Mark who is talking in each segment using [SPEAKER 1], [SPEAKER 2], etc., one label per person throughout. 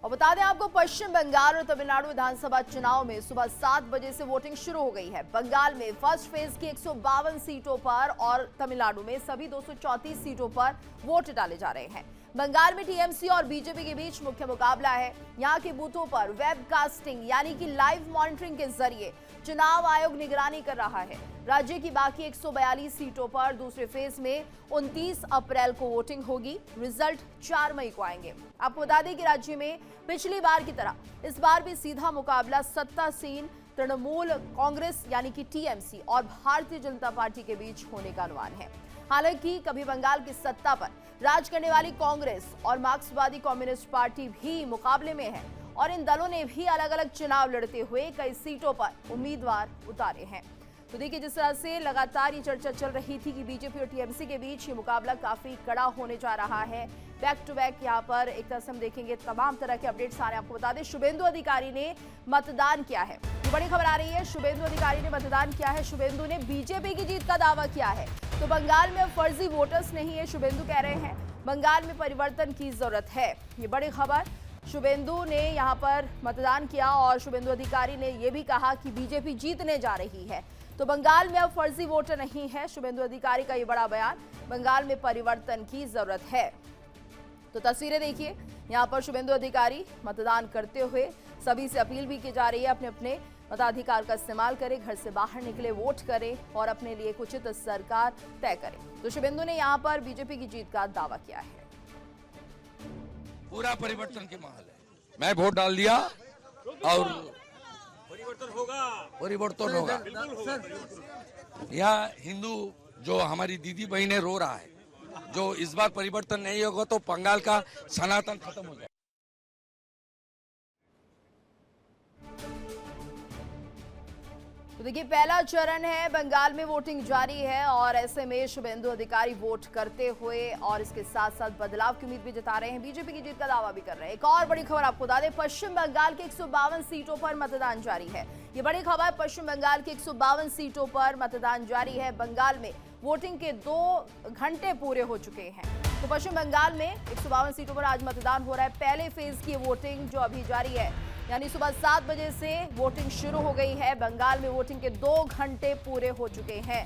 [SPEAKER 1] और बता दें आपको, पश्चिम बंगाल और तमिलनाडु विधानसभा चुनाव में सुबह 7 बजे से वोटिंग शुरू हो गई है। बंगाल में फर्स्ट फेज की 152 सीटों पर और तमिलनाडु में सभी 234 सीटों पर वोट डाले जा रहे हैं। बंगाल में टीएमसी और बीजेपी के बीच मुख्य मुकाबला है। यहां के बूथों पर वेबकास्टिंग यानी कि लाइव मॉनिटरिंग के जरिए चुनाव आयोग निगरानी कर रहा है। राज्य की बाकी 142 सीटों पर दूसरे फेज में 29 अप्रैल को वोटिंग होगी। रिजल्ट 4 मई को आएंगे। आपको बता दें कि राज्य में पिछली बार की तरह इस बार भी सीधा मुकाबला सत्तासीन तृणमूल कांग्रेस यानी कि टीएमसी और भारतीय जनता पार्टी के बीच होने का अनुमान है। हालांकि कभी बंगाल की सत्ता पर राज करने वाली कांग्रेस और मार्क्सवादी कम्युनिस्ट पार्टी भी मुकाबले में है और इन दलों ने भी अलग अलग चुनाव लड़ते हुए कई सीटों पर उम्मीदवार उतारे हैं। तो देखिए, जिस तरह से लगातार ये चर्चा चल रही थी कि बीजेपी और टीएमसी के बीच ये मुकाबला काफी कड़ा होने जा रहा है। बैक टू बैक यहाँ पर एक तरह से हम देखेंगे तमाम तरह के अपडेट्स आ रहे हैं। आपको बता दें, शुभेंदु अधिकारी ने मतदान किया है। ये बड़ी खबर आ रही है, शुभेंदु अधिकारी ने मतदान किया है। शुभेंदु ने बीजेपी की जीत का दावा किया है। तो बंगाल में अब फर्जी वोटर्स नहीं है, शुभेंदु कह रहे हैं। बंगाल में परिवर्तन की जरूरत है, ये बड़ी खबर। शुभेंदु ने यहाँ पर मतदान किया और शुभेंदु अधिकारी ने यह भी कहा कि बीजेपी जीतने जा रही है। तो बंगाल में अब फर्जी वोटर नहीं है, शुभेंदु अधिकारी का ये बड़ा बयान। बंगाल में परिवर्तन की जरूरत है। तो तस्वीरें देखिए, यहाँ पर शुभेंदु अधिकारी मतदान करते हुए सभी से अपील भी की जा रही है अपने अपने मताधिकार का इस्तेमाल करें, घर से बाहर निकले, वोट करें और अपने लिए उचित सरकार तय करें। तो शुभेंदु ने यहाँ पर बीजेपी की जीत का दावा किया है।
[SPEAKER 2] पूरा परिवर्तन के माहौल है। मैं वोट डाल दिया और परिवर्तन होगा। यहाँ हिंदू जो हमारी दीदी बहनें रो रहा है, जो इस बार परिवर्तन नहीं होगा तो बंगाल का सनातन खत्म हो जाएगा।
[SPEAKER 1] तो देखिए, पहला चरण है, बंगाल में वोटिंग जारी है और ऐसे में शुभेंदु अधिकारी वोट करते हुए और इसके साथ साथ बदलाव की उम्मीद भी जता रहे हैं। बीजेपी की जीत का दावा भी कर रहे हैं। एक और बड़ी खबर आपको बता दें, पश्चिम बंगाल के 152 सीटों पर मतदान जारी है। ये बड़ी खबर, पश्चिम बंगाल की 152 सीटों पर मतदान जारी है। बंगाल में वोटिंग के 2 घंटे पूरे हो चुके हैं। तो पश्चिम बंगाल में 152 सीटों पर आज मतदान हो रहा है। पहले फेज की वोटिंग जो अभी जारी है, यानी सुबह 7 बजे से वोटिंग शुरू हो गई है। बंगाल में वोटिंग के 2 घंटे पूरे हो चुके हैं।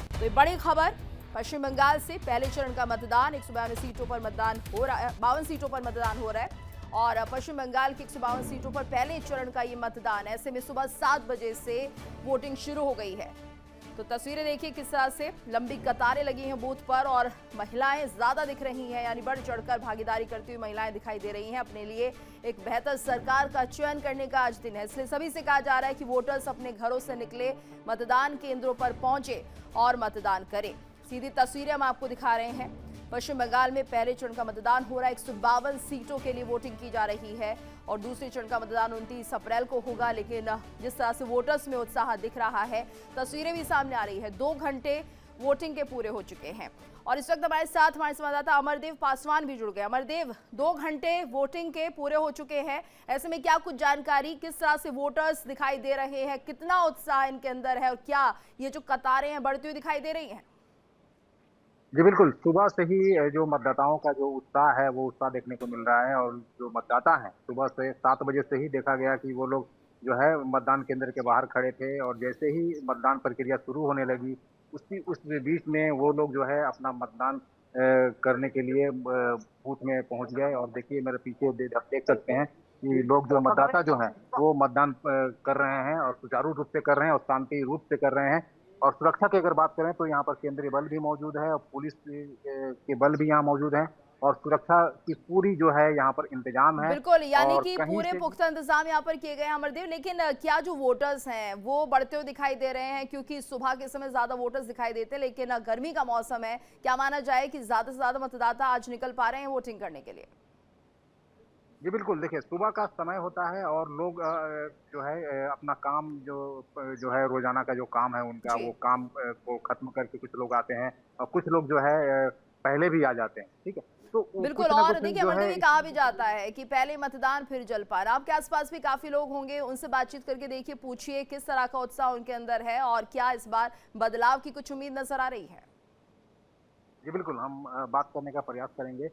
[SPEAKER 1] तो ये बड़ी खबर, पश्चिम बंगाल से पहले चरण का मतदान 152 सीटों पर मतदान हो रहा है, 52 सीटों पर मतदान हो रहा है और पश्चिम बंगाल की 152 सीटों पर पहले चरण का ये मतदान। ऐसे में सुबह 7 बजे से वोटिंग शुरू हो गई है। तो तस्वीरें देखिए किस तरह से लंबी कतारें लगी हैं बूथ पर और महिलाएं ज्यादा दिख रही हैं, यानी बढ़ चढ़कर भागीदारी करती हुई महिलाएं दिखाई दे रही हैं। अपने लिए एक बेहतर सरकार का चयन करने का आज दिन है, इसलिए सभी से कहा जा रहा है कि वोटर्स अपने घरों से निकले, मतदान केंद्रों पर पहुंचे और मतदान करें। सीधी तस्वीरें हम आपको दिखा रहे हैं। पश्चिम बंगाल में पहले चरण का मतदान हो रहा है। 152 सीटों के लिए वोटिंग की जा रही है और दूसरे चरण का मतदान 29 अप्रैल को होगा। लेकिन जिस तरह से वोटर्स में उत्साह दिख रहा है, तस्वीरें भी सामने आ रही है। 2 घंटे वोटिंग के पूरे हो चुके हैं और इस वक्त हमारे साथ हमारे संवाददाता अमरदेव पासवान भी जुड़ गए। अमरदेव, 2 घंटे वोटिंग के पूरे हो चुके हैं, ऐसे में क्या कुछ जानकारी, किस तरह से वोटर्स दिखाई दे रहे हैं, कितना उत्साह इनके अंदर है और क्या ये जो कतारें हैं बढ़ती हुई दिखाई दे रही हैं?
[SPEAKER 3] जी बिल्कुल, सुबह से ही जो मतदाताओं का जो उत्साह है वो उत्साह देखने को मिल रहा है और जो मतदाता हैं सुबह से 7 बजे से ही देखा गया कि वो लोग जो है मतदान केंद्र के बाहर खड़े थे और जैसे ही मतदान प्रक्रिया शुरू होने लगी उस बीच में वो लोग जो है अपना मतदान करने के लिए बूथ में पहुंच गए। और देखिए मेरे पीछे आप देख सकते हैं कि लोग जो मतदाता जो हैं वो मतदान कर रहे हैं और सुचारू रूप से कर रहे हैं और शांति रूप से कर रहे हैं। और सुरक्षा की अगर बात करें तो यहाँ पर केंद्रीय बल भी मौजूद है और पुलिस के बल भी यहाँ मौजूद हैं और सुरक्षा की पूरी जो है यहाँ पर इंतजाम है।
[SPEAKER 1] बिल्कुल, यानी कि
[SPEAKER 3] कहीं
[SPEAKER 1] पूरे पुख्ता इंतजाम यहाँ पर किए गए हैं अमरदेव। लेकिन क्या जो वोटर्स हैं वो बढ़ते हुए दिखाई दे रहे हैं? क्योंकि सुबह के समय ज्यादा वोटर्स दिखाई देते हैं, लेकिन गर्मी का मौसम है, क्या माना जाए कि ज्यादा से ज्यादा मतदाता आज निकल पा रहे हैं वोटिंग करने के लिए?
[SPEAKER 3] जी बिल्कुल, देखिए सुबह का समय होता है और लोग जो है अपना काम जो है रोजाना का जो काम है उनका वो काम को खत्म करके कुछ लोग आते हैं और कुछ लोग जो है पहले भी आ जाते हैं। ठीक है, तो
[SPEAKER 1] बिल्कुल। और देखिए अमरदेव, कहा भी जाता है कि पहले मतदान फिर जलपान। आपके आसपास भी काफी लोग होंगे, उनसे बातचीत करके देखिए, पूछिए किस तरह का उत्साह उनके अंदर है और क्या इस बार बदलाव की कुछ उम्मीद नजर आ रही है?
[SPEAKER 3] जी बिल्कुल, हम बात करने का प्रयास करेंगे।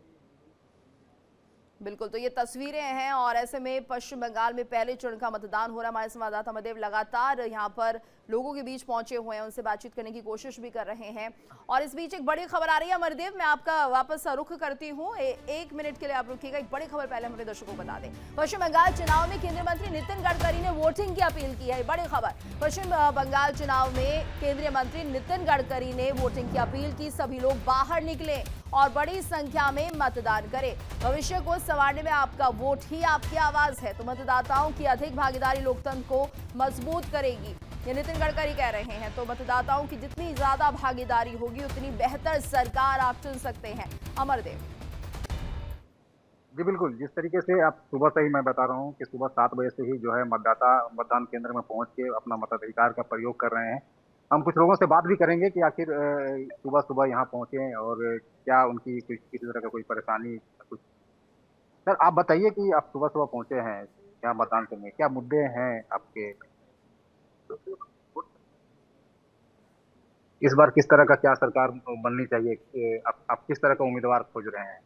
[SPEAKER 1] बिल्कुल, तो ये तस्वीरें हैं और ऐसे में पश्चिम बंगाल में पहले चरण का मतदान हो रहा है। हमारे संवाददाता अमरदेव लगातार यहाँ पर लोगों के बीच पहुंचे हुए हैं, उनसे बातचीत करने की कोशिश भी कर रहे हैं। और इस बीच एक बड़ी खबर आ रही है अमरदेव, मैं आपका वापस रुख करती हूँ, एक मिनट के लिए आप रुकिएगा। एक बड़ी खबर पहले हमारे दर्शकों को बता दें। पश्चिम बंगाल चुनाव में केंद्रीय मंत्री नितिन गडकरी ने वोटिंग की अपील की है। बड़ी खबर, पश्चिम बंगाल चुनाव में केंद्रीय मंत्री नितिन गडकरी ने वोटिंग की अपील की। सभी लोग बाहर निकले और बड़ी संख्या में मतदान करें। भविष्य को संवारने में आपका वोट ही आपकी आवाज है, तो मतदाताओं की अधिक भागीदारी लोकतंत्र को मजबूत करेगी, ये नितिन गडकरी कह रहे हैं। तो मतदाताओं की जितनी ज्यादा भागीदारी होगी उतनी बेहतर सरकार आप चुन सकते हैं। अमरदेव
[SPEAKER 3] जी बिल्कुल, जिस तरीके से आप सुबह से ही मैं बता रहा हूँ कि सुबह 7 बजे से ही जो है मतदाता मतदान केंद्र में पहुंच के अपना मताधिकार का प्रयोग कर रहे हैं। हम कुछ लोगों से बात भी करेंगे कि आखिर सुबह-सुबह यहाँ पहुँचे और क्या उनकी किसी तरह का कोई परेशानी कुछ। सर आप बताइए कि आप सुबह-सुबह पहुँचे हैं यहाँ मतदान करने, क्या मुद्दे हैं आपके? इस बार किस तरह का क्या सरकार बननी चाहिए? आप किस तरह का उम्मीदवार खोज रहे हैं?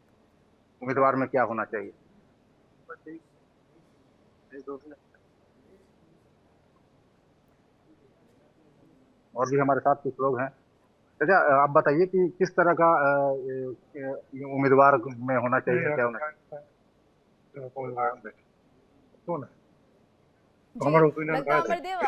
[SPEAKER 3] उम्मीदवार में क्या होना चाहिए? और भी हमारे साथ कुछ लोग हैं। अच्छा आप बताइए कि किस तरह का उम्मीदवार में होना चाहिए, क्या होना चाहिए?
[SPEAKER 1] जी, लगता है अमरदेव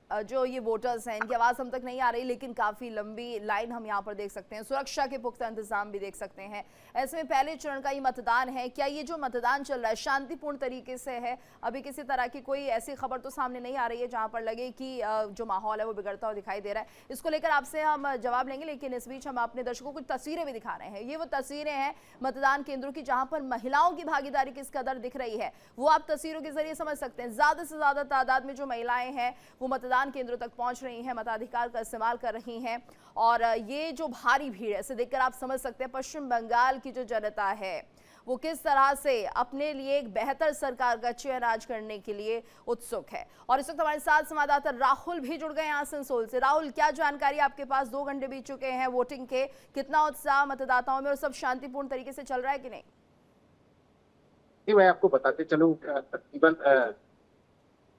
[SPEAKER 1] जो ये वोटर्स हैं इनकी आवाज हम तक नहीं आ रही, लेकिन काफी लंबी लाइन हम यहाँ पर देख सकते हैं। सुरक्षा के पुख्ता इंतजाम भी देख सकते हैं। ऐसे में पहले चरण का ये मतदान है, क्या ये जो मतदान चल रहा है शांतिपूर्ण तरीके से है? अभी किसी तरह की कोई ऐसी खबर तो सामने नहीं आ रही है जहां पर लगे कि जो माहौल है वो बिगड़ता हुआ दिखाई दे रहा है। इसको लेकर आपसे हम जवाब लेंगे, लेकिन इस बीच हम अपने दर्शकों को कुछ तस्वीरें भी दिखा रहे हैं। ये वो तस्वीरें हैं मतदान केंद्रों की जहां पर महिलाओं की भागीदारी किस कदर दिख रही है, वो आप तस्वीरों के जरिए समझ सकते हैं। ज्यादा से ज्यादा तादाद में जो महिलाएं हैं वो मतदान केंद्रों तक पहुंच रही हैं, मताधिकार का इस्तेमाल कर रही हैं। और ये जो भारी भीड़ है, इसे देखकर आप समझ सकते हैं पश्चिम बंगाल की जो जनता है वो किस तरह से अपने लिए एक बेहतर सरकार का चयन आज करने के लिए उत्सुक है। और इस वक्त हमारे साथ संवाददाता राहुल भी जुड़ गए हैं आसनसोल से। राहुल, क्या जानकारी आपके पास? 2 घंटे बीत चुके हैं वोटिंग के, कितना उत्साह मतदाताओं में और सब शांतिपूर्ण तरीके से चल रहा है कि नहीं?
[SPEAKER 4] जी मैं आपको बताते चलूं, तकरीबन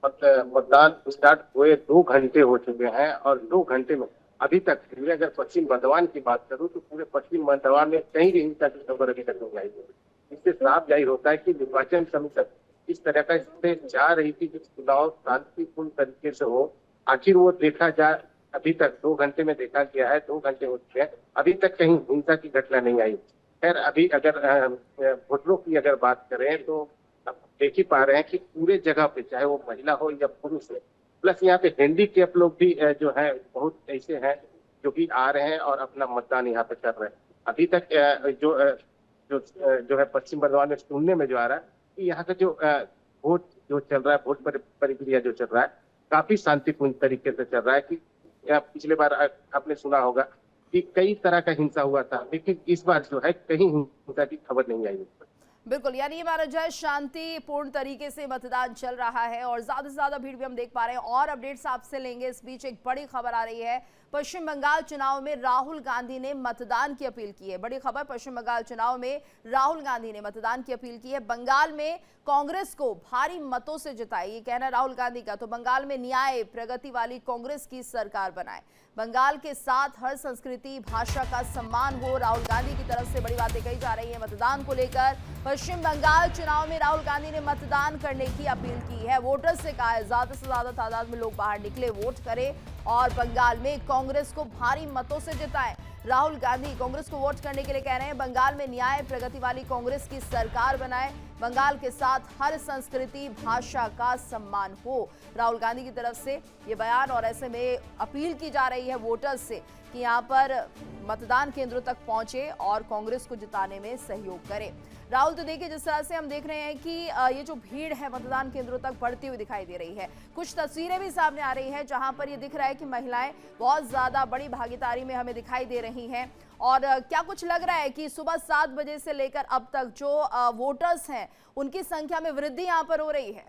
[SPEAKER 4] मतदान स्टार्ट हुए 2 घंटे हो चुके हैं और 2 घंटे में अभी तक पूरे, अगर पश्चिम बर्धमान की बात करूं तो पूरे पश्चिम बर्धमान में कहीं भी हिंसा की खबर अभी तक नहीं आई है। इससे साफ जाहिर होता है कि निर्वाचन समिति इस तरह का इससे चाह रही थी कि चुनाव शांतिपूर्ण तरीके से हो। आखिर वो देखा जाए, अभी तक 2 घंटे में देखा गया है, 2 घंटे हो चुके हैं, अभी तक कहीं हिंसा की घटना नहीं आई। खैर अभी अगर वोटरों की अगर बात करें तो देख ही पा रहे हैं कि पूरे जगह पे, चाहे वो महिला हो या पुरुष है, प्लस यहाँ पे हैंडीकैप लोग भी जो है बहुत ऐसे हैं जो कि आ रहे हैं और अपना मतदान यहाँ पे कर रहे हैं। अभी तक जो है पश्चिम बर्धमान में सुनने में जो आ रहा है कि यहाँ का जो वोट जो चल रहा है, वोट प्रक्रिया जो चल रहा है काफी शांतिपूर्ण तरीके से चल रहा है। कि पिछले बार आपने सुना होगा कि कई तरह का हिंसा हुआ था, लेकिन इस बार जो है कहीं हिंसा की खबर नहीं आई।
[SPEAKER 1] बिल्कुल, यानी ये माना जाए शांतिपूर्ण तरीके से मतदान चल रहा है और ज्यादा से ज्यादा भीड़ भी हम देख पा रहे हैं। और अपडेट्स आपसे लेंगे। इस बीच एक बड़ी खबर आ रही है, पश्चिम बंगाल चुनाव में राहुल गांधी ने मतदान की अपील की है। बड़ी खबर, पश्चिम बंगाल चुनाव में राहुल गांधी ने मतदान की अपील की है। बंगाल में कांग्रेस को भारी मतों से जिताए, ये कहना है राहुल गांधी का। तो बंगाल में न्याय प्रगति वाली कांग्रेस की सरकार बनाए, बंगाल के साथ हर संस्कृति भाषा का सम्मान हो, राहुल गांधी की तरफ से बड़ी बातें कही जा रही है मतदान को लेकर। पश्चिम बंगाल चुनाव में राहुल गांधी ने मतदान करने की अपील की है, वोटर्स से कहा है ज्यादा से ज्यादा तादाद में लोग बाहर निकले, वोट करें और बंगाल में कांग्रेस को भारी मतों से जिताएं। राहुल गांधी कांग्रेस को वोट करने के लिए कह रहे हैं, बंगाल में न्याय प्रगति वाली कांग्रेस की सरकार बनाए, बंगाल के साथ हर संस्कृति भाषा का सम्मान हो, राहुल गांधी की तरफ से ये बयान। और ऐसे में अपील की जा रही है वोटर्स से कि यहाँ पर मतदान केंद्रों तक पहुंचे और कांग्रेस को जिताने में सहयोग करें। राहुल, तो देखिए जिस तरह से हम देख रहे हैं कि ये जो भीड़ है मतदान केंद्रों तक बढ़ती हुई दिखाई दे रही है। कुछ तस्वीरें भी सामने आ रही हैं जहां पर ये दिख रहा है कि महिलाएं बहुत ज्यादा बड़ी भागीदारी में हमें दिखाई दे रही हैं। और क्या कुछ लग रहा है कि सुबह 7 बजे से लेकर अब तक जो वोटर्स हैं उनकी संख्या में वृद्धि यहाँ पर हो रही है?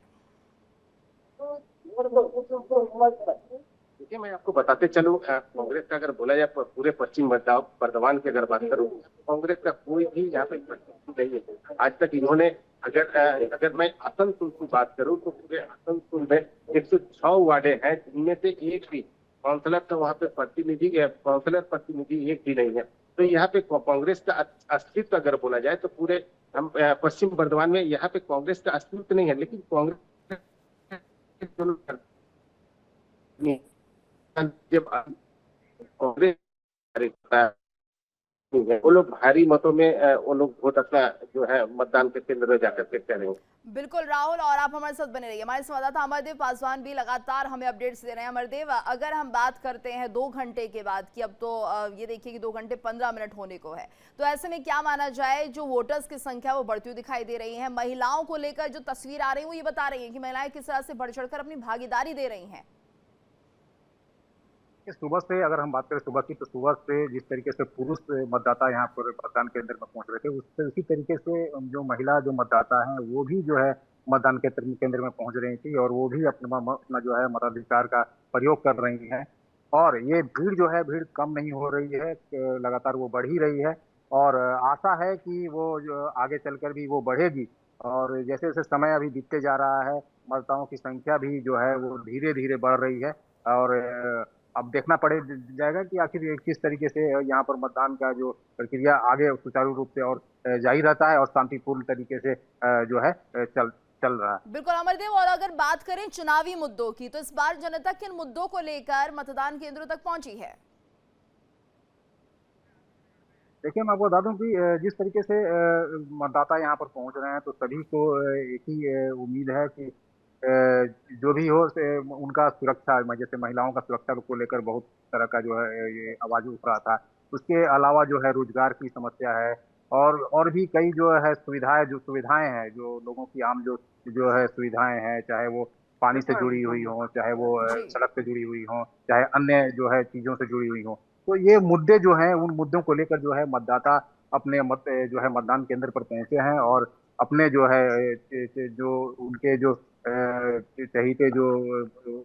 [SPEAKER 4] देखिए, मैं आपको बताते चलूं, कांग्रेस का अगर बोला जाए पूरे पश्चिम बर्धमान की अगर बात करूं, कांग्रेस का कोई भी यहाँ पे प्रत्याशी नहीं है आज तक। इन्होंने अगर मैं आसनसोल की बात करूं तो पूरे आसनसोल में 106 वार्डे हैं, जिनमें से एक भी काउंसलर का वहाँ पे प्रतिनिधि एक भी नहीं है। तो यहाँ पे कांग्रेस का अस्तित्व अगर बोला जाए तो पूरे हम पश्चिम बर्धमान में यहाँ पे कांग्रेस का अस्तित्व नहीं है। लेकिन कांग्रेस जब कांग्रेस वो लोग भारी मतों में वो लोग वोट अपना जो है मतदान के केंद्र में जाकर के करेंगे।
[SPEAKER 1] बिल्कुल राहुल, और आप हमारे साथ बने रहिए। हमारे संवाददाता अमरदेव पासवान भी लगातार हमें अपडेट्स दे रहे हैं। अमरदेव, अगर हम बात करते हैं 2 घंटे के बाद की, अब तो ये देखिए कि 2 घंटे 15 मिनट होने को है, तो ऐसे में क्या माना जाए, जो वोटर्स की संख्या वो बढ़ती हुई दिखाई दे रही है। महिलाओं को लेकर जो तस्वीर आ रही है वो ये बता रही है कि महिलाएं किस तरह से बढ़ चढ़कर अपनी भागीदारी दे रही हैं।
[SPEAKER 3] सुबह से अगर हम बात करें सुबह की, तो सुबह से जिस तरीके से पुरुष मतदाता यहाँ पर मतदान केंद्र में पहुंच रहे थे, उससे उसी तरीके से जो महिला जो मतदाता हैं वो भी जो है मतदान केंद्र में पहुंच रही थी, और वो भी अपना जो है मताधिकार का प्रयोग कर रही हैं। और ये भीड़ जो है, भीड़ कम नहीं हो रही है, लगातार वो बढ़ ही रही है, और आशा है कि वो जो आगे चलकर भी वो बढ़ेगी। और जैसे जैसे समय अभी बीतते जा रहा है, मतदाताओं की संख्या भी जो है वो धीरे धीरे बढ़ रही है। और अब देखना पड़े जाएगा कि आखिर ये किस तरीके से यहाँ पर मतदान का जो प्रक्रिया आगे सुचारू रूप से और जारी रहता है, और शांतिपूर्ण तरीके से जो है चल रहा है।
[SPEAKER 1] बिल्कुल अमरदेव, और अगर बात करें चुनावी मुद्दों की, तो इस बार जनता किन मुद्दों को लेकर मतदान केंद्रों तक पहुंची है?
[SPEAKER 3] देखिए, मैं आपको बता दूं कि जिस तरीके से मतदाता यहाँ पर पहुंच रहे हैं, तो सभी को एक ही उम्मीद है कि जो भी हो से उनका सुरक्षा, जैसे महिलाओं का सुरक्षा को लेकर बहुत तरह का जो है ये आवाज उठ रहा था। उसके अलावा जो है रोजगार की समस्या है, और भी कई जो है सुविधाएं हैं, जो लोगों की आम जो है सुविधाएं हैं, चाहे वो पानी से जुड़ी हुई हो, चाहे वो
[SPEAKER 1] जी।
[SPEAKER 3] सड़क से जुड़ी हुई हो, चाहे अन्य जो है चीजों से जुड़ी हुई हो। तो ये मुद्दे जो हैं, उन मुद्दों को लेकर जो है मतदाता अपने जो है मतदान केंद्र पर पहुंचे हैं, और अपने जो है जो उनके जो चहेते जो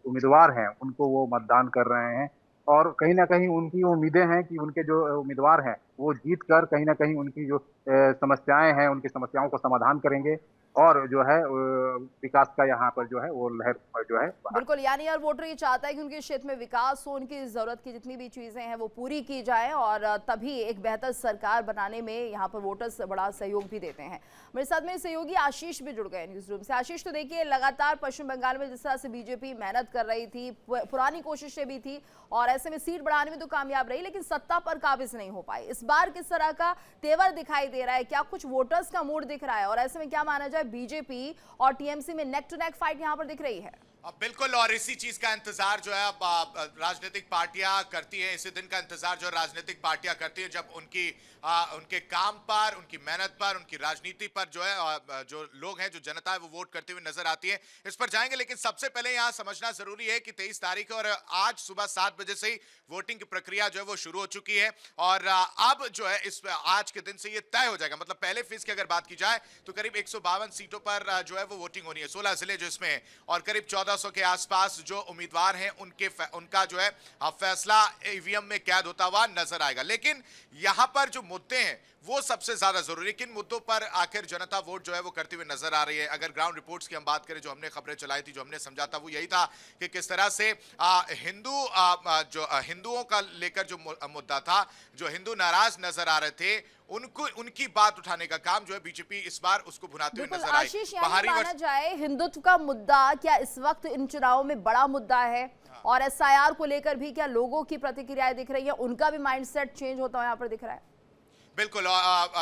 [SPEAKER 3] उम्मीदवार हैं, उनको वो मतदान कर रहे हैं। और कहीं न कहीं उनकी उम्मीदें हैं कि उनके जो उम्मीदवार हैं, वो जीत कर कहीं न कहीं उनकी जो समस्याएँ हैं, उनकी समस्याओं का समाधान करेंगे, और जो है विकास का यहाँ पर जो है वो लहर जो है।
[SPEAKER 1] बिल्कुल, यानी यार वोटर ये चाहता है कि उनके क्षेत्र में विकास हो, उनकी जरूरत की जितनी भी चीजें हैं वो पूरी की जाए, और तभी एक बेहतर सरकार बनाने में यहाँ पर वोटर्स बड़ा सहयोग भी देते हैं। मेरे साथ में सहयोगी आशीष भी जुड़ गए न्यूज रूम से। आशीष, तो देखिए लगातार पश्चिम बंगाल में जिस तरह से बीजेपी मेहनत कर रही थी, पुरानी कोशिशें भी थी, और ऐसे में सीट बढ़ाने में तो कामयाब रही, लेकिन सत्ता पर काबिज नहीं हो पाई। इस बार किस तरह का तेवर दिखाई दे रहा है? क्या कुछ वोटर्स का मूड दिख रहा है? और ऐसे में क्या माना जाए, बीजेपी और टीएमसी में नेक टू नेक फाइट यहां पर दिख रही है?
[SPEAKER 5] बिल्कुल, और इसी चीज का इंतजार जो है अब राजनीतिक पार्टियां करती हैं। इसी दिन का इंतजार जो राजनीतिक पार्टियां करती हैं, जब उनके काम पर, उनकी मेहनत पर, उनकी राजनीति पर जो है जो लोग हैं, जो जनता है, वो वोट करते हुए नजर आती है। इस पर जाएंगे, लेकिन सबसे पहले यहां समझना जरूरी है कि 23 तारीख और आज सुबह 7 बजे से ही वोटिंग की प्रक्रिया जो है वो शुरू हो चुकी है, और अब जो है इस आज के दिन से ये तय हो जाएगा। मतलब पहले फेज की अगर बात की जाए तो करीब 152 सीटों पर जो है वो वोटिंग होनी है, 16 जिले जो इसमें, और करीब 1400 के आसपास जो उम्मीदवार हैं उनका जो है फैसला ईवीएम में कैद होता हुआ नजर आएगा। लेकिन यहां पर जो मुद्दे हैं वो सबसे ज्यादा जरूरी, किन मुद्दों पर आखिर जनता वोट जो है वो करती हुई नजर आ रही है। अगर ग्राउंड रिपोर्ट्स की हम बात करें, जो हमने खबरें चलाई थी, जो हमने समझा था, वो यही था कि किस तरह से हिंदुओं का लेकर जो मुद्दा था, जो हिंदू नाराज नजर आ रहे थे, उनकी बात उठाने का काम जो है बीजेपी इस बार उसको भुनाते हुए नजर आई।
[SPEAKER 1] आशीष, माना जाए हिंदुत्व का मुद्दा क्या इस वक्त इन चुनावों में बड़ा मुद्दा है? और एसआईआर को लेकर भी क्या लोगों की प्रतिक्रियाएं दिख रही है? उनका भी माइंडसेट चेंज होता है यहाँ पर दिख रहा है?
[SPEAKER 5] बिल्कुल,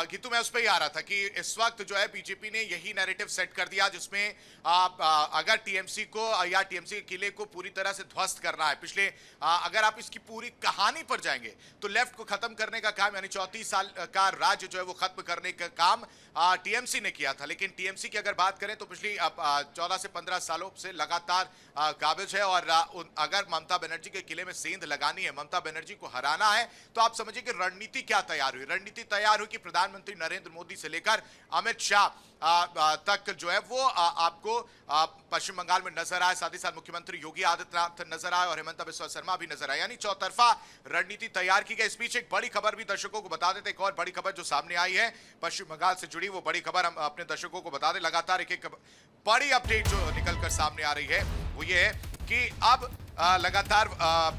[SPEAKER 5] गीतू, मैं उस पर ही आ रहा था कि इस वक्त जो है बीजेपी ने यही नैरेटिव सेट कर दिया, जिसमें अगर टीएमसी को या टीएमसी के किले को पूरी तरह से ध्वस्त करना है, पिछले अगर आप इसकी पूरी कहानी पर जाएंगे तो लेफ्ट को खत्म करने का काम, यानी 34 साल का राज्य जो है वो खत्म करने का काम टीएमसी ने किया था। लेकिन टीएमसी की अगर बात करें तो पिछली 14 से 15 सालों से लगातार काबिज है, और अगर ममता बनर्जी के किले में सेंध लगानी है, ममता बनर्जी को हराना है, तो आप समझिए कि रणनीति क्या तैयार हुई। रणनीति तैयार हुई कि प्रधानमंत्री नरेंद्र मोदी से लेकर अमित शाह तक जो है वो आपको पश्चिम बंगाल में नजर आए। साथ ही साथ मुख्यमंत्री योगी आदित्यनाथ नजर आए और हेमंत बिस्वा शर्मा भी नजर आए, यानी चौतरफा रणनीति तैयार की गई। इस बीच एक बड़ी खबर भी दर्शकों को बता देते, एक और बड़ी खबर जो सामने आई है पश्चिम बंगाल से जुड़ी, वो बड़ी खबर हम अपने दर्शकों को बता दें। लगातार एक बड़ी अपडेट जो निकलकर सामने आ रही है वो ये है कि अब लगातार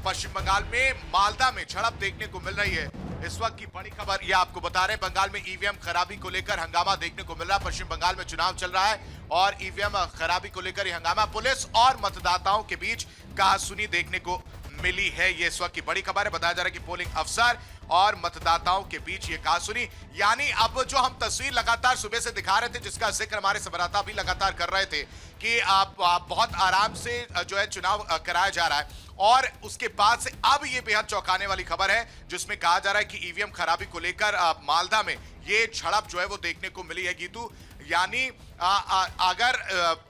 [SPEAKER 5] पश्चिम बंगाल में मालदा में झड़प देखने को मिल रही है। इस वक्त की बड़ी खबर ये आपको बता रहे हैं, बंगाल में ईवीएम खराबी को लेकर हंगामा देखने को मिल रहा है। पश्चिम बंगाल में चुनाव चल रहा है और ईवीएम खराबी को लेकर हंगामा, पुलिस और मतदाताओं के बीच कहासुनी देखने को मिली है। ये इस वक्त की बड़ी खबर है। बताया जा रहा है कि पोलिंग अफसर और मतदाताओं के बीच ये कहासुनी, यानी अब जो हम तस्वीर लगातार सुबह से दिखा रहे थे, जिसका जिक्र हमारे संवाददाता भी लगातार कर रहे थे कि आप बहुत आराम से जो है चुनाव कराया जा रहा है, और उसके बाद से अब ये बेहद चौंकाने वाली खबर है जिसमें कहा जा रहा है कि ईवीएम खराबी को लेकर मालदा में ये झड़प जो है वो देखने को मिली है। गीतू, यानी अगर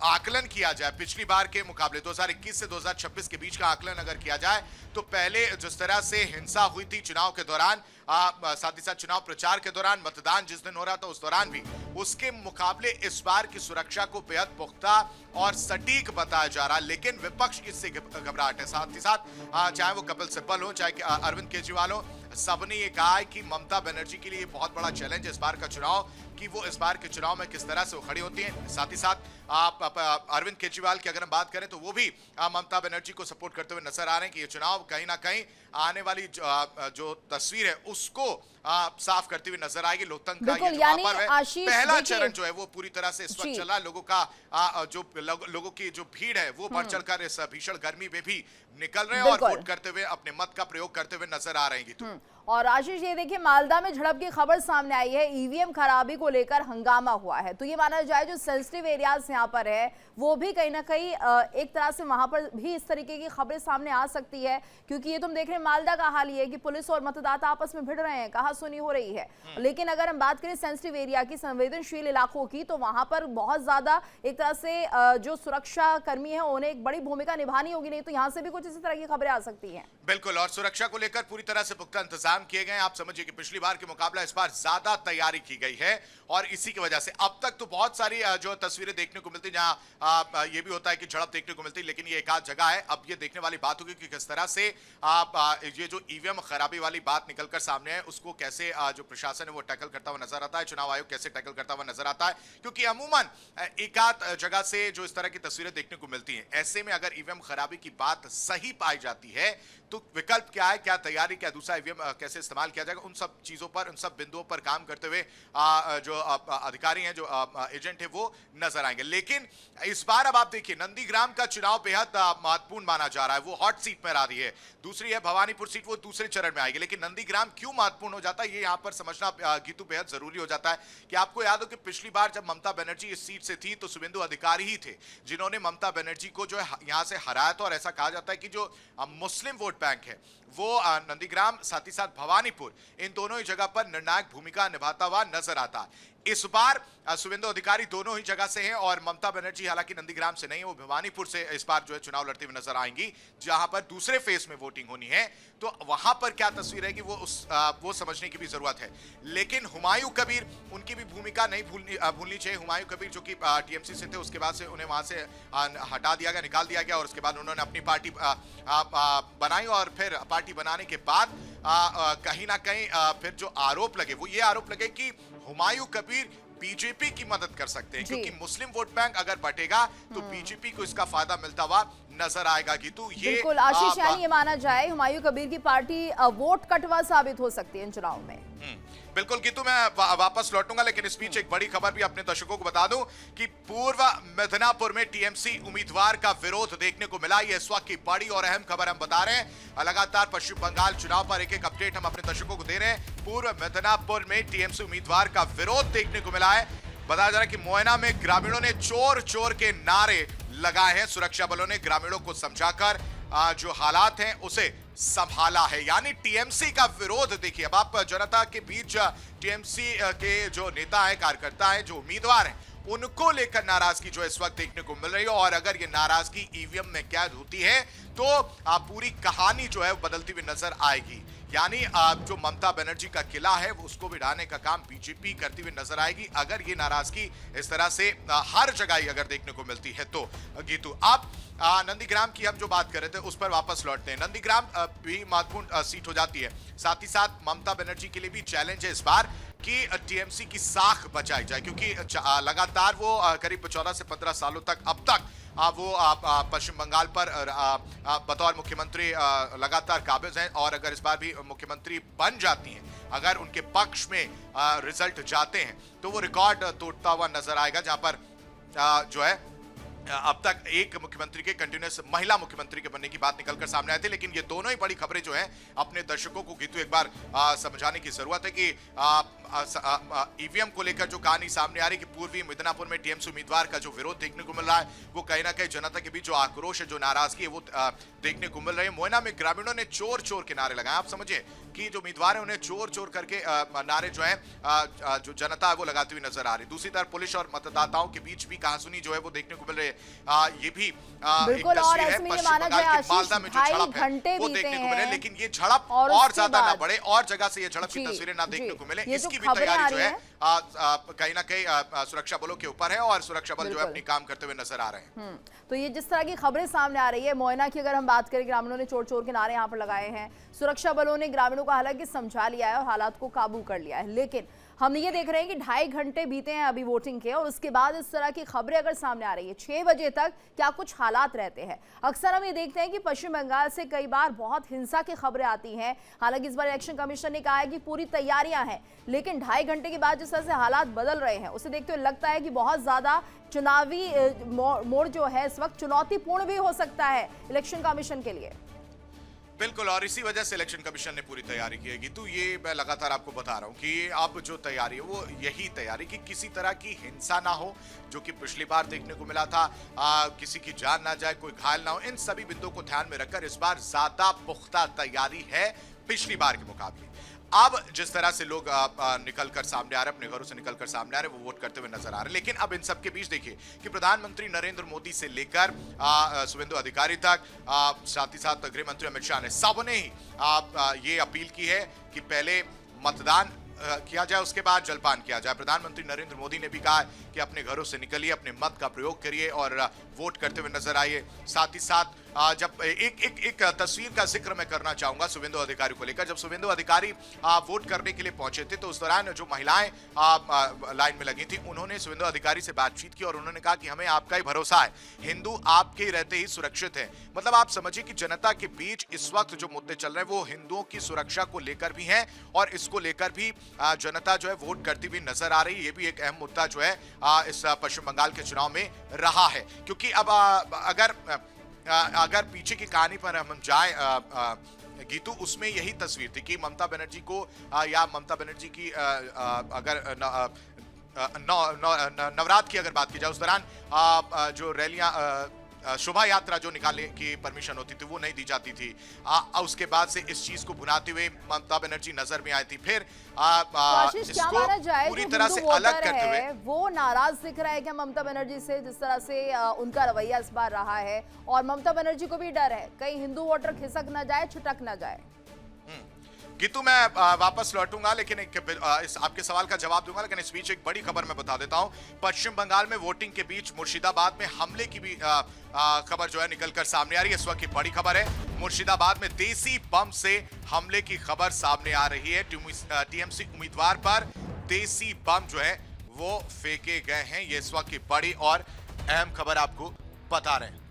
[SPEAKER 5] आकलन किया जाए पिछली बार के मुकाबले 2021 से 2026 के बीच का आकलन अगर किया जाए तो पहले जिस तरह से हिंसा हुई थी चुनाव के दौरान, साथ ही साथ चुनाव प्रचार के दौरान, मतदान जिस दिन हो रहा था उस दौरान भी, उसके मुकाबले इस बार की सुरक्षा को बेहद पुख्ता और सटीक बताया जा रहा है। लेकिन विपक्ष इससे घबराहट है। साथ ही साथ चाहे वो कपिल सिब्बल हो, चाहे अरविंद केजरीवाल हो, सबने ये कहा है कि ममता बनर्जी के लिए बहुत बड़ा चैलेंज है इस बार का चुनाव, कि वो इस बार के चुनाव में किस तरह से खड़ी होती हैं। साथ ही साथ अरविंद केजरीवाल की अगर हम बात करें तो वो भी ममता बनर्जी को सपोर्ट करते हुए नजर आ रहे हैं कि ये चुनाव कहीं ना कहीं आने वाली जो तस्वीर है उसको साफ करती हुई नजर आएगी। लोकतंत्र का ये जो महापर्व है, पहला चरण जो है वो पूरी तरह से इस वक्त चल रहा है। लोगों का जो लोगों की जो भीड़ है वो बढ़ चढ़कर इस भीषण गर्मी में भी निकल रहे हैं और वोट करते हुए अपने मत का प्रयोग करते हुए नजर आ रहे हैं।
[SPEAKER 1] और आशीष, ये देखिए मालदा में झड़प की खबर सामने आई है, ईवीएम खराबी को लेकर हंगामा हुआ है, तो ये माना जाए जो सेंसिटिव एरियाज यहाँ पर है वो भी कहीं ना कहीं एक तरह से वहां पर भी इस तरीके की खबरें सामने आ सकती है, क्योंकि ये तुम देख रहे हैं मालदा का हाल ये है कि पुलिस और मतदाता आपस में भिड़ रहे हैं, कहासुनी हो रही है। लेकिन अगर हम बात करें सेंसिटिव एरिया की, संवेदनशील इलाकों की, तो वहां पर बहुत ज्यादा एक तरह से जो सुरक्षा कर्मी है उन्हें एक बड़ी भूमिका निभानी होगी, नहीं तो यहाँ से भी कुछ इसी तरह की खबरें आ सकती है।
[SPEAKER 5] बिल्कुल, और सुरक्षा को लेकर पूरी तरह से पुख्ता इंतजाम किए गए। आप समझिए कि पिछली बार के मुकाबला इस बार ज्यादा तैयारी की गई है और इसी की वजह से अब तक तो बहुत सारी जो तस्वीरें देखने को मिलती, जहां ये भी होता है कि झड़प देखने को मिलती, लेकिन ये एक आध जगह है। अब ये देखने वाली बात होगी कि किस तरह से ये जो ईवीएम खराबी वाली बात निकलकर सामने है उसको कैसे जो प्रशासन है वो टैकल करता हुआ नजर आता है, चुनाव आयोग कैसे टैकल करता हुआ नजर आता है, क्योंकि अमूमन एक आध जगह से जो इस तरह की तस्वीरें देखने को मिलती हैं, ऐसे में अगर ईवीएम खराबी की बात सही पाई जाती है तो विकल्प क्या है, क्या तैयारी, क्या दूसरा ईवीएम कैसे इस्तेमाल किया जाएगा, उन सब चीजों पर, उन सब बिंदुओं पर काम करते हुए जो अधिकारी हैं, जो एजेंट है वो नजर आएंगे। लेकिन इस बार अब आप देखिए नंदीग्राम का चुनाव बेहद महत्वपूर्ण माना जा रहा है, वो हॉट सीट में आ रही है। दूसरी है भवानीपुर सीट, वो दूसरे चरण में आएगी। लेकिन नंदीग्राम क्यों महत्वपूर्ण हो जाता है ये यहाँ पर समझना गीतू बेहद जरूरी हो जाता है कि आपको याद हो कि पिछली बार जब ममता बनर्जी इस सीट से थी तो शुभेंदु अधिकारी ही थे जिन्होंने ममता बनर्जी को जो है यहाँ से हराया था। और ऐसा कहा जाता है कि जो मुस्लिम वोट बैंक है वो नंदीग्राम, साथ ही साथ भवानीपुर, इन दोनों ही जगह पर निर्णायक भूमिका निभाता हुआ नजर आता है। इस बार शुभेंदु अधिकारी दोनों ही जगह से हैं और ममता बनर्जी हालांकि नंदीग्राम से नहीं है, वो भवानीपुर से इस बार जो है चुनाव लड़ती हुई नजर आएंगी, जहां पर दूसरे फेज में वोटिंग होनी है। तो वहां पर क्या तस्वीर है कि वो समझने की भी जरूरत है। लेकिन हुमायूं कबीर, उनकी भी भूमिका नहीं भूलनी चाहिए। हुमायूं कबीर जो कि टीएमसी से थे, उसके बाद से उन्हें वहां से हटा दिया गया, निकाल दिया गया और उसके बाद उन्होंने अपनी पार्टी बनाई और फिर पार्टी बनाने के बाद कहीं ना कहीं फिर जो आरोप लगे वो ये आरोप लगे कि हुमायूं कबीर बीजेपी की मदद कर सकते हैं, क्योंकि मुस्लिम वोट बैंक अगर बटेगा तो बीजेपी को इसका फायदा मिलता हुआ नजर आएगा। कि तो ये
[SPEAKER 1] बिल्कुल आशीष, यानी ये माना जाए हुमायूं कबीर की पार्टी वोट कटवा साबित हो सकती है इन चुनाव में।
[SPEAKER 5] बिल्कुल गीतू, मैं वापस लौटूंगा, लेकिन इस बीच एक बड़ी खबर भी अपने दर्शकों को बता दूं कि पूर्व मिदनापुर में टीएमसी उम्मीदवार का विरोध देखने को मिला। ये इस वक्त की बड़ी और अहम खबर हम बता रहे हैं। लगातार पश्चिम बंगाल चुनाव पर एक एक अपडेट हम अपने दर्शकों को दे रहे हैं। पूर्व मिदनापुर में टीएमसी उम्मीदवार का विरोध देखने को मिला है। बताया जा रहा है कि मोयना में ग्रामीणों ने चोर चोर के नारे लगाए हैं। सुरक्षा बलों ने ग्रामीणों को समझाकर जो हालात हैं उसे संभाला है। यानी टीएमसी का विरोध देखिए, अब आप जनता के बीच टीएमसी के जो नेता हैं, कार्यकर्ता हैं, जो उम्मीदवार हैं, उनको लेकर नाराजगी जो इस वक्त देखने को मिल रही है। और अगर ये नाराजगी ईवीएम में कैद होती है तो पूरी कहानी जो है बदलती हुई नजर आएगी। यानी जो ममता बनर्जी का किला है उसको भी ढाने का काम बीजेपी करती हुई नजर आएगी अगर ये नाराजगी इस तरह से हर जगह अगर देखने को मिलती है तो। गीतू, अब नंदीग्राम की हम जो बात कर रहे थे उस पर वापस लौटते हैं। नंदीग्राम भी महत्वपूर्ण सीट हो जाती है, साथ ही साथ ममता बनर्जी के लिए भी चैलेंज है इस बार कि टीएमसी की साख बचाई जाए, क्योंकि लगातार वो करीब 14 से 15 सालों तक अब तक वो पश्चिम बंगाल पर बतौर मुख्यमंत्री लगातार काबिज हैं और अगर इस बार भी मुख्यमंत्री बन जाती हैं, अगर उनके पक्ष में रिजल्ट जाते हैं तो वो रिकॉर्ड तोड़ता हुआ नजर आएगा, जहां पर जो है अब तक एक मुख्यमंत्री के कंटिन्यूस महिला मुख्यमंत्री के बनने की बात निकलकर सामने आई थी। लेकिन ये दोनों ही बड़ी खबरें जो हैं अपने दर्शकों को गीतू एक बार समझाने की जरूरत है कि ईवीएम को लेकर जो कहानी सामने आ रही है कि पूर्वी मिदनापुर में टीएमसी उम्मीदवार का जो विरोध देखने को मिल रहा है वो कहीं ना कहीं जनता के बीच जो आक्रोश है, जो नाराजगी है वो देखने को मिल रही है। मोयना में ग्रामीणों ने चोर चोर के नारे लगाए। आप समझिए कि जो उम्मीदवार है उन्हें चोर चोर करके नारे जो है जो जनता है वो लगाती हुई नजर आ रही है। दूसरी तरफ पुलिस और मतदाताओं के बीच भी कहासुनी जो है वो देखने को मिल रही है। ये भी एक तस्वीर है पश्चिम बंगाल के मालदा में जो झड़प है वो देखने को मिले, लेकिन ये झड़प और ज्यादा ना बढ़े और जगह से ये झड़प की तस्वीरें ना देखने को मिले, इसकी भी तैयारी जो है कहीं ना कहीं सुरक्षा बलों के ऊपर है और सुरक्षा बल जो है अपनी काम करते हुए नजर आ रहे हैं।
[SPEAKER 1] तो ये जिस तरह की खबरें सामने आ रही है, मोयना की अगर हम बात करें, ग्रामीणों ने चोर चोर के नारे यहाँ पर लगाए हैं, सुरक्षा बलों ने ग्रामीणों को हालांकि समझा लिया है और हालात को काबू कर लिया है, लेकिन हम ये देख रहे हैं कि 2.5 घंटे बीते हैं अभी वोटिंग के और उसके बाद इस तरह की खबरें अगर सामने आ रही है 6 बजे तक क्या कुछ हालात रहते हैं। अक्सर हम ये देखते हैं कि पश्चिम बंगाल से कई बार बहुत हिंसा की खबरें आती हैं। हालांकि इस बार इलेक्शन कमीशन ने कहा है कि पूरी तैयारियां हैं, लेकिन 2.5 घंटे के बाद जिस तरह से हालात बदल रहे हैं उसे देखते हुए लगता है कि बहुत ज्यादा चुनावी मोड़ जो है इस वक्त चुनौतीपूर्ण भी हो सकता है इलेक्शन कमीशन के लिए।
[SPEAKER 5] बिल्कुल, और इसी वजह से इलेक्शन कमीशन ने पूरी तैयारी की है। तो ये मैं लगातार आपको बता रहा हूँ कि अब जो तैयारी है वो यही तैयारी कि किसी तरह की हिंसा ना हो, जो कि पिछली बार देखने को मिला था, किसी की जान ना जाए, कोई घायल ना हो। इन सभी बिंदुओं को ध्यान में रखकर इस बार ज्यादा पुख्ता तैयारी है पिछली बार के मुकाबले। अब जिस तरह से लोग निकलकर सामने आ रहे हैं, अपने घरों से निकलकर सामने आ रहे हैं, वो वोट करते हुए नजर आ रहे हैं। लेकिन अब इन सब के बीच देखिए कि प्रधानमंत्री नरेंद्र मोदी से लेकर शुभेंदु अधिकारी तक, साथ ही साथ गृह मंत्री अमित शाह ने सबने ही ये अपील की है कि पहले मतदान किया जाए, उसके बाद जलपान किया जाए। प्रधानमंत्री नरेंद्र मोदी ने भी कहा कि अपने घरों से निकलिए, अपने मत का प्रयोग करिए और वोट करते हुए नजर आइए। साथ ही साथ जब एक तस्वीर का जिक्र मैं करना चाहूंगा शुभेंदु अधिकारी को लेकर। जब शुभेंदु अधिकारी वोट करने के लिए पहुंचे थे तो उस दौरान जो महिलाएं लाइन में लगी थी उन्होंने शुभेंदु अधिकारी से बातचीत की और उन्होंने कहा कि हमें आपका ही भरोसा है, हिंदू आपके ही रहते ही सुरक्षित है। मतलब आप समझिए कि जनता के बीच इस वक्त जो मुद्दे चल रहे हैं वो हिंदुओं की सुरक्षा को लेकर भी हैं और इसको लेकर भी जनता जो है वोट करती हुई नजर आ रही है। ये भी एक अहम मुद्दा जो है इस पश्चिम बंगाल के चुनाव में रहा है, क्योंकि अब अगर पीछे की कहानी पर हम जाए गीतू, उसमें यही तस्वीर थी कि ममता बनर्जी को या ममता बनर्जी की अगर नवरात्र की अगर बात की जाए उस दौरान जो रैलियां शोभा यात्रा जो निकालने की परमिशन होती थी वो नहीं दी जाती थी। उसके बाद से इस चीज को भुनाते हुए ममता बनर्जी नजर में आई थी। फिर इसको पूरी तरह से अलग करते हुए
[SPEAKER 1] वो नाराज दिख रहा है क्या ममता बनर्जी से, जिस तरह से उनका रवैया इस बार रहा है, और ममता बनर्जी को भी डर है कहीं हिंदू वोटर खिसक ना जाए, छुटक ना जाए।
[SPEAKER 5] गीतू, मैं वापस लौटूंगा लेकिन इस आपके सवाल का जवाब दूंगा, लेकिन इस बीच एक बड़ी खबर मैं बता देता हूं। पश्चिम बंगाल में वोटिंग के बीच मुर्शिदाबाद में हमले की भी खबर जो है निकलकर सामने आ रही है। इस वक्त की बड़ी खबर है, मुर्शिदाबाद में देसी बम से हमले की खबर सामने आ रही है। टीएमसी उम्मीदवार पर देसी बम जो है वो फेंके गए हैं। ये इस वक्त की बड़ी और अहम खबर आपको बता रहे हैं।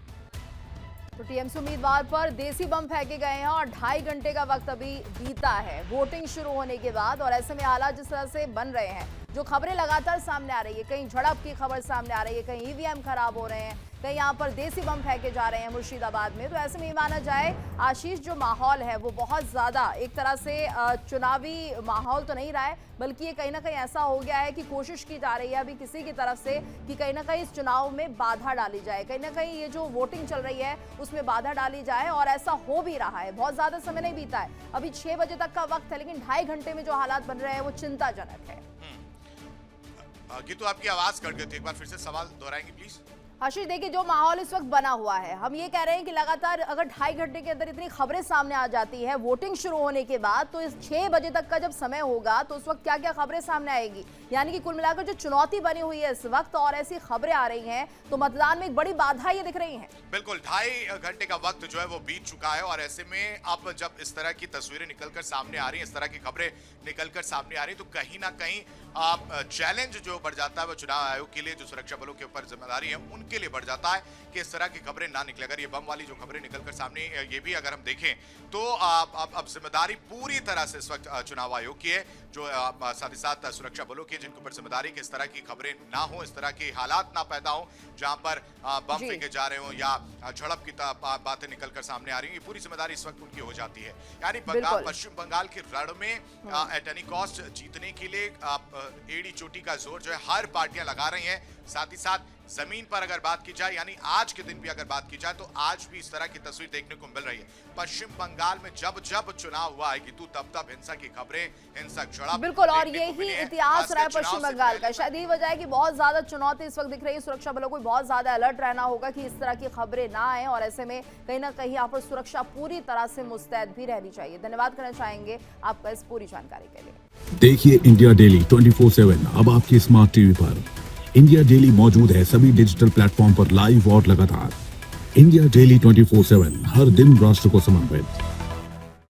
[SPEAKER 1] तो टीएमसी उम्मीदवार पर देसी बम फेंके गए हैं और 2.5 घंटे का वक्त अभी बीता है वोटिंग शुरू होने के बाद, और ऐसे में हालात जिस तरह से बन रहे हैं, जो खबरें लगातार सामने आ रही है, कहीं झड़प की खबर सामने आ रही है, कहीं ईवीएम खराब हो रहे हैं, कहीं यहाँ पर देसी बम फेंके जा रहे हैं मुर्शिदाबाद में। तो ऐसे में माना जाए आशीष जो माहौल है वो बहुत ज्यादा एक तरह से चुनावी माहौल तो नहीं रहा है, बल्कि ये कहीं ना कहीं ऐसा हो गया है कि कोशिश की जा रही है अभी किसी की तरफ से कि कहीं ना कहीं इस चुनाव में बाधा डाली जाए, कहीं ना कहीं ये जो वोटिंग चल रही है उसमें बाधा डाली जाए, और ऐसा हो भी रहा है। बहुत ज्यादा समय नहीं बीता है, अभी 6 बजे तक का वक्त है, लेकिन 2.5 घंटे में जो हालात बन रहे हैं वो चिंताजनक है।
[SPEAKER 5] गीतू, आपकी आवाज कट गई थी, एक बार फिर से सवाल दोहराएंगे प्लीज।
[SPEAKER 1] आशीष, देखिए जो माहौल इस वक्त बना हुआ है, हम ये कह रहे हैं कि लगातार अगर 2.5 घंटे के अंदर इतनी खबरें सामने आ जाती है वोटिंग शुरू होने के बाद, तो इस 6 बजे तक का जब समय होगा तो उस वक्त क्या क्या खबरें सामने आएगी। यानी कि कुल मिलाकर जो चुनौती बनी हुई है इस वक्त और ऐसी खबरें आ रही हैं तो मतदान में एक बड़ी बाधा ये दिख रही है।
[SPEAKER 5] बिल्कुल 2.5 घंटे का वक्त जो है वो बीत चुका है और ऐसे में अब जब इस तरह की तस्वीरें निकलकर सामने आ रही हैं, इस तरह की खबरें निकलकर सामने आ रही हैं, तो कहीं ना कहीं चैलेंज जो बढ़ जाता है वो चुनाव आयोग के लिए, जो सुरक्षा बलों के ऊपर जिम्मेदारी है उनके लिए बढ़ जाता है कि इस तरह की खबरें ना निकले। अगर ये बम वाली जो खबरें निकलकर सामने ये भी अगर हम देखें तो अब जिम्मेदारी पूरी तरह से इस वक्त चुनाव आयोग की है, जो साथ ही साथ सुरक्षा बलों की, जिनके ऊपर जिम्मेदारी कि इस तरह की खबरें ना हो, इस तरह के हालात ना पैदा हो जहां पर बम फेंके जा रहे हो या झड़प की बातें निकलकर सामने आ रही हैं। ये पूरी जिम्मेदारी इस वक्त उनकी हो जाती है। यानी पश्चिम बंगाल के रण में एट एनी कॉस्ट जीतने के लिए एड़ी चोटी का जोर जो है हर पार्टियां लगा रही हैं। साथ ही साथ जमीन पर अगर बात की जाए, यानी आज के दिन भी अगर बात की जाए, तो आज भी इस तरह की तस्वीर देखने को मिल रही है। पश्चिम बंगाल में जब जब चुनाव हुआ है कि तब हिंसा की खबरें, हिंसक झड़प,
[SPEAKER 1] बिल्कुल, और यही इतिहास रहा है पश्चिम बंगाल का। शायद यही वजह है कि बहुत ज्यादा चुनौती इस वक्त दिख रही है। सुरक्षा बलों को बहुत ज्यादा अलर्ट रहना होगा कि इस तरह की खबरें ना आए और ऐसे में कहीं ना कहीं यहाँ पर सुरक्षा पूरी तरह से मुस्तैद भी रहनी चाहिए। धन्यवाद करना चाहेंगे आपका इस पूरी जानकारी के लिए।
[SPEAKER 6] देखिए इंडिया डेली 24/7 अब आपकी स्मार्ट टीवी पर। इंडिया डेली मौजूद है सभी डिजिटल प्लेटफॉर्म पर लाइव और लगातार। इंडिया डेली 24/7 हर दिन राष्ट्र को समर्पित।